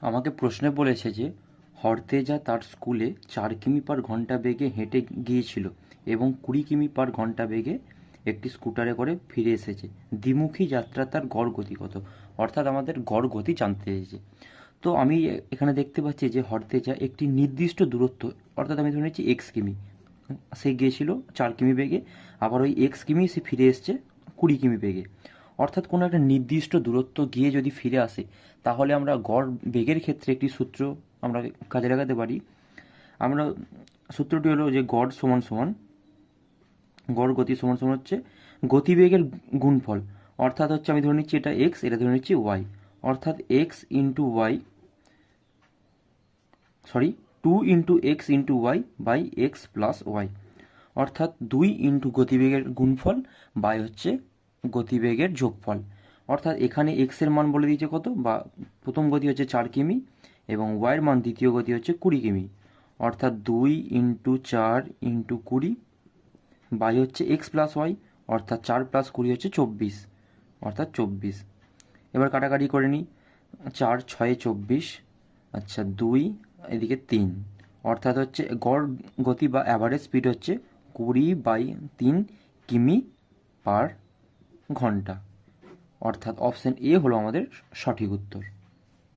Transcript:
আমাকে প্রশ্নে বলেছে যে হরতেজা তার স্কুলে 4 কিমি/ঘন্টা বেগে হেঁটে গিয়েছিল এবং 20 কিমি/ঘন্টা বেগে একটি স্কুটারে করে ফিরে এসেছে। দ্বিমুখী যাত্রা তার গড় গতি কত? অর্থাৎ আমাদের গড় গতি জানতে চেয়েছে। তো আমি এখানে দেখতে পাচ্ছি যে হরতেজা একটি নির্দিষ্ট দূরত্ব, অর্থাৎ আমি ধরে নিচ্ছি x কিমি, সে গিয়েছিল 4 কিমি বেগে, আবার ওই x কিমি সে ফিরে এসছে 20 কিমি বেগে। অর্থাৎ কোনো একটা নির্দিষ্ট দূরত্ব গিয়ে যদি ফিরে আসে, তাহলে আমরা গড় বেগের ক্ষেত্রে একটি সূত্র আমরা কাজে লাগাতে পারি। আমরা সূত্রটি হলো যে গড় গতি সমান সমান হচ্ছে গতিবেগের গুণফল। অর্থাৎ হচ্ছে আমি ধরে নিচ্ছি এটা এক্স, এটা ধরে নিচ্ছি ওয়াই। অর্থাৎ X into Y, sorry, 2 × x × y by X plus Y. অর্থাৎ 2 × গতিবেগের গুণফল বাই হচ্ছে গতিবেগের যোগফল। অর্থাৎ এখানে এক্স এর মান বলে দিয়েছে কত, বা প্রথম গতি হচ্ছে 4 কিমি এবং ওয়াইয়ের মান দ্বিতীয় গতি হচ্ছে 20 কিমি। অর্থাৎ 2 × 4 × 20 বাই হচ্ছে এক্স প্লাস ওয়াই, অর্থাৎ 4 + 20 হচ্ছে 24, অর্থাৎ 24। এবার কাটাকাটি করে নিই, 4 × 6 = 24, আচ্ছা 2, এদিকে 3, অর্থাৎ হচ্ছে গড় গতি বা অ্যাভারেজ স্পিড হচ্ছে 20/3 কিমি/ঘন্টা। অর্থাৎ অপশান এ হলো আমাদের সঠিক উত্তর।